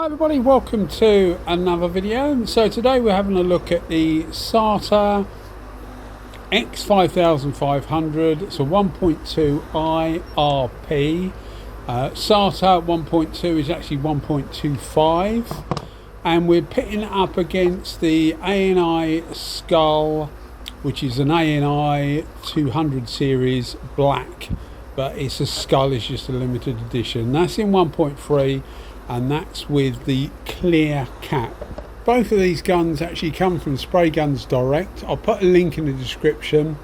Hi everybody, welcome to another video. So today we're having a look at the Sata X5500. It's a 1.2 IRP. Sata 1.2 is actually 1.25, and we're pitting it up against the ANI Sull, which is an ANI 200 series black, but it's a Sull, it's just a limited edition. That's in 1.3, and that's with the clear cap. Both of these guns actually come from Spray Guns Direct. I'll put a link in the description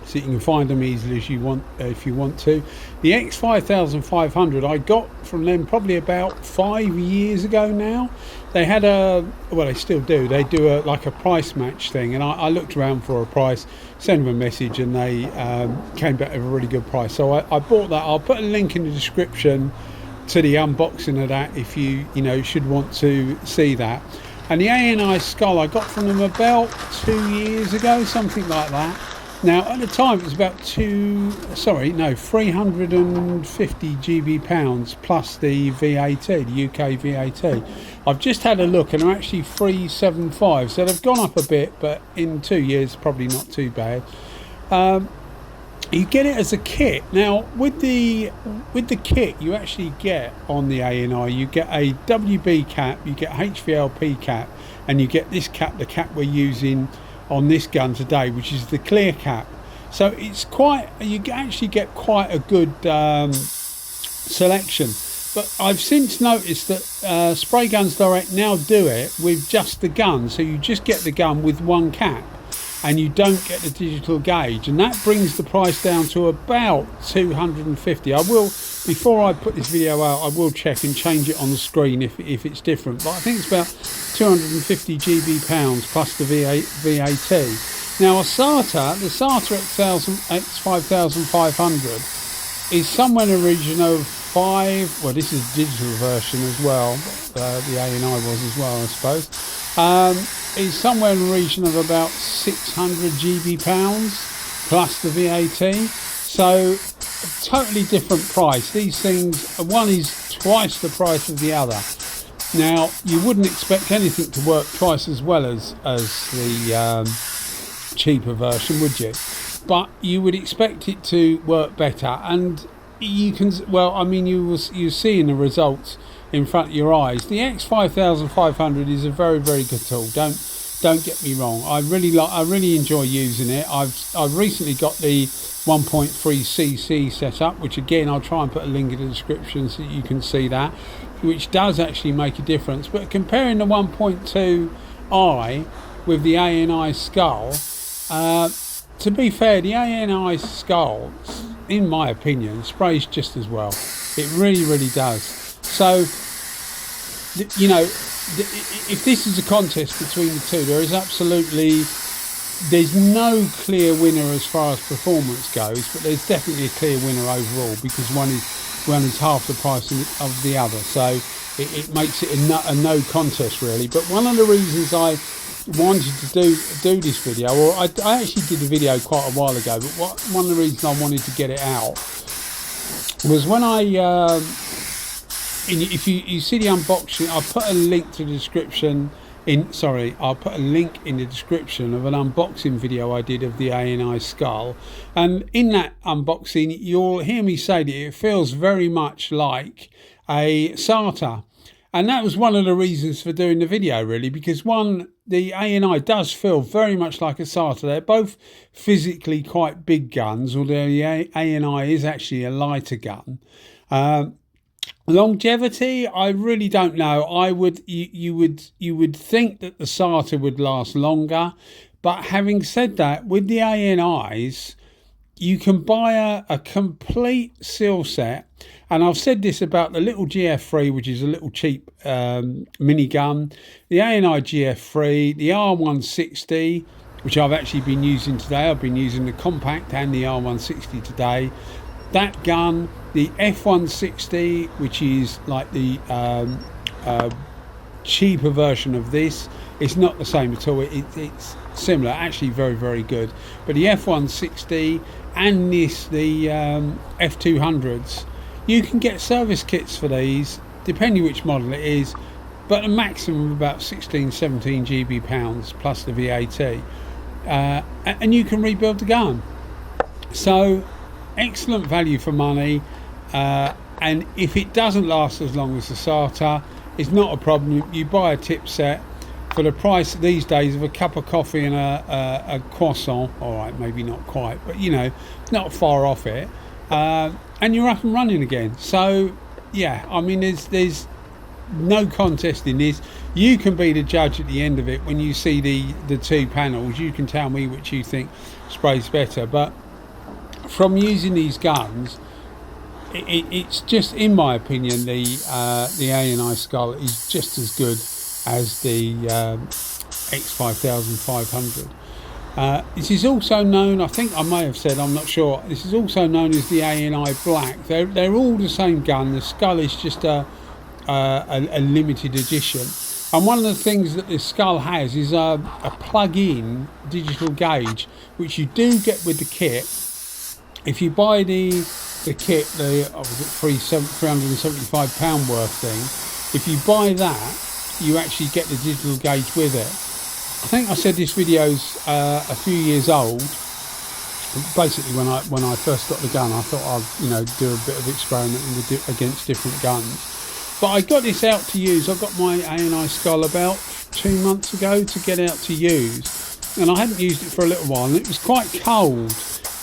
so you can find them easily if you want to. The X5500 I got from them probably about 5 years ago now. They had they still do, they do like a price match thing, and I looked around for a price, sent them a message, and they came back with a really good price. So I bought that. I'll put a link in the description to the unboxing of that if you should want to see that. And the ANI Sull I got from them about 2 years ago, something like that. Now at the time it was about 350 GB pounds plus the VAT, the UK VAT. I've just had a look and they're actually 375, so they've gone up a bit, but in 2 years probably not too bad. You get it as a kit. Now with the kit you actually get on the ANI, you get a WB cap, you get HVLP cap, and you get this cap, the cap we're using on this gun today, which is the clear cap. So it's you actually get quite a good selection. But I've since noticed that Spray Guns Direct now do it with just the gun, so you just get the gun with one cap and you don't get the digital gauge, and that brings the price down to about 250. I will, before I put this video out, I will check and change it on the screen if it's different, but I think it's about 250 GB pounds plus the VAT. Now the Sata X5500 is somewhere in the region of well, this is a digital version as well, the ANI was as well, I suppose, is somewhere in the region of about 600 GB pounds plus the VAT. So totally different price. These things, one is twice the price of the other. Now you wouldn't expect anything to work twice as well as the cheaper version, would you? But you would expect it to work better, and you can, well, I mean, you see in the results in front of your eyes. The X5500 is a very, very good tool. Don't get me wrong. I really enjoy using it. I've recently got the 1.3cc set up, which again I'll try and put a link in the description so you can see that, which does actually make a difference. But comparing the 1.2i with the ANI Sull, to be fair, the ANI Sull, in my opinion, sprays just as well. It really, really does. So, if this is a contest between the two, there's no clear winner as far as performance goes, but there's definitely a clear winner overall, because one is half the price of the other. So it makes it a no contest really. But one of the reasons I wanted to do this video, or I actually did a video quite a while ago, but one of the reasons I wanted to get it out was when if you see the unboxing, I'll put a link to the description I'll put a link in the description of an unboxing video I did of the ANI Sull, and in that unboxing you'll hear me say that it feels very much like a Sata. And that was one of the reasons for doing the video, really, because the ANI does feel very much like a Sata. They're both physically quite big guns, although the ANI is actually a lighter gun. Longevity, I really don't know. You would think that the Sata would last longer, but having said that, with the ANIs, you can buy a complete seal set. And I've said this about the little GF3, which is a little cheap mini gun, the ANI GF3, the R160, which I've actually been using today. I've been using the compact and the R160 today. That gun, the F160, which is like the cheaper version of this, it's not the same at all. It's similar, actually very, very good. But the F160 and the F200s, you can get service kits for these, depending which model it is, but a maximum of about 16-17 GB pounds plus the VAT, and you can rebuild the gun. So excellent value for money, and if it doesn't last as long as the Sata, it's not a problem. You buy a tip set for the price these days of a cup of coffee and a croissant. All right, maybe not quite, but you know, not far off it, and you're up and running again. So yeah, I mean, there's no contest in this. You can be the judge at the end of it. When you see the two panels, you can tell me which you think sprays better. But from using these guns, it's just, in my opinion, the ANI Sull is just as good as the X5500. This is also known, I think I may have said, I'm not sure, this is also known as the ANI Black. They're all the same gun. The Sull is just a limited edition, and one of the things that this Sull has is a plug-in digital gauge, which you do get with the kit. If you buy the kit, the £375 worth thing, if you buy that, you actually get the digital gauge with it. I think I said this video's a few years old. Basically, when I first got the gun, I thought I'd do a bit of experimenting against different guns. But I got this out to use. I got my ANI Sull about 2 months ago to get out to use, and I hadn't used it for a little while, and it was quite cold.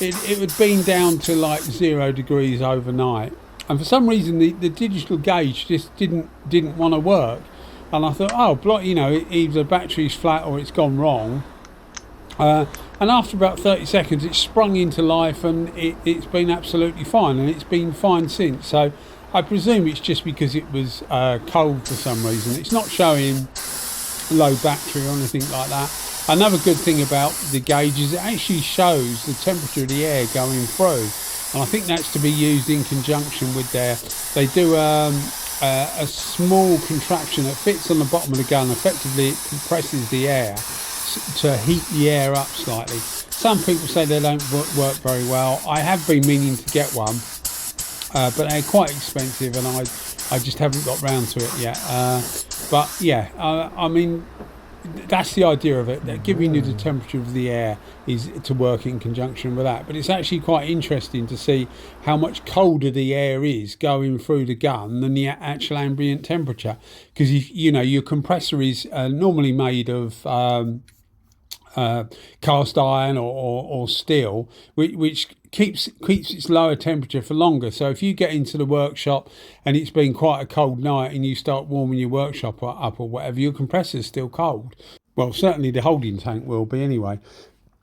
It had been down to like 0 degrees overnight, and for some reason the digital gauge just didn't want to work. And I thought, oh, either the battery's flat or it's gone wrong. And after about 30 seconds, it sprung into life, and it's been absolutely fine, and it's been fine since. So I presume it's just because it was cold for some reason. It's not showing low battery or anything like that. Another good thing about the gauge is it actually shows the temperature of the air going through, and I think that's to be used in conjunction with they do a small contraption that fits on the bottom of the gun. Effectively, it compresses the air to heat the air up slightly. Some people say they don't work very well. I have been meaning to get one, but they're quite expensive, and I just haven't got round to it yet. But yeah, I mean, that's the idea of it. That giving you the temperature of the air is to work in conjunction with that. But it's actually quite interesting to see how much colder the air is going through the gun than the actual ambient temperature, because your compressor is normally made of cast iron or steel, which keeps its lower temperature for longer. So if you get into the workshop and it's been quite a cold night and you start warming your workshop up or whatever, your compressor's still cold. Well, certainly the holding tank will be anyway.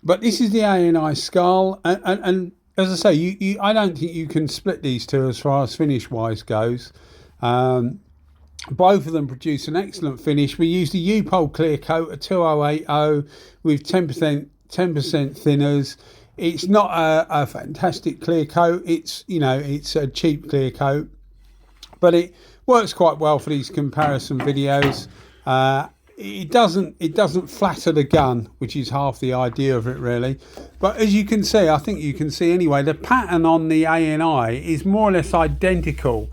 But this is the ANI Sull, and as I say, I don't think you can split these two as far as finish wise goes. Both of them produce an excellent finish. We used a U-Pole clear coat, a 2080 with 10% thinners. It's not a fantastic clear coat. It's a cheap clear coat, but it works quite well for these comparison videos. It doesn't flatter the gun, which is half the idea of it, really. But as you can see, I think you can see anyway, the pattern on the ANI is more or less identical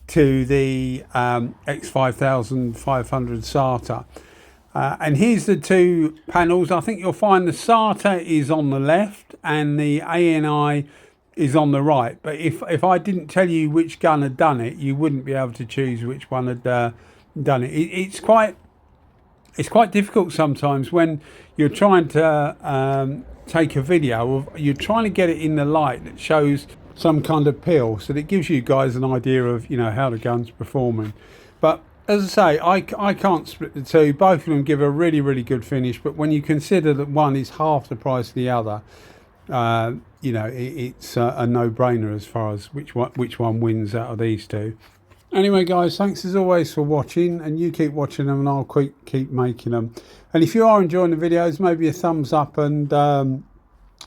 to the X5500 Sata. And here's the two panels. I think you'll find the Sata is on the left and the ANI is on the right. But if I didn't tell you which gun had done it, you wouldn't be able to choose which one had done it. It's quite difficult sometimes when you're trying to take a video. You're trying to get it in the light that shows some kind of peel, so that gives you guys an idea of how the gun's performing. But as I say, I can't split the two. Both of them give a really, really good finish, but when you consider that one is half the price of the other, it's a no-brainer as far as which one wins out of these two. Anyway, guys, thanks as always for watching, and you keep watching them and I'll keep making them. And if you are enjoying the videos, maybe a thumbs up, and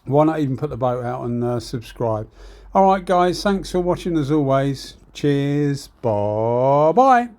why not even put the boat out and subscribe. All right, guys, thanks for watching as always. Cheers. Bye-bye.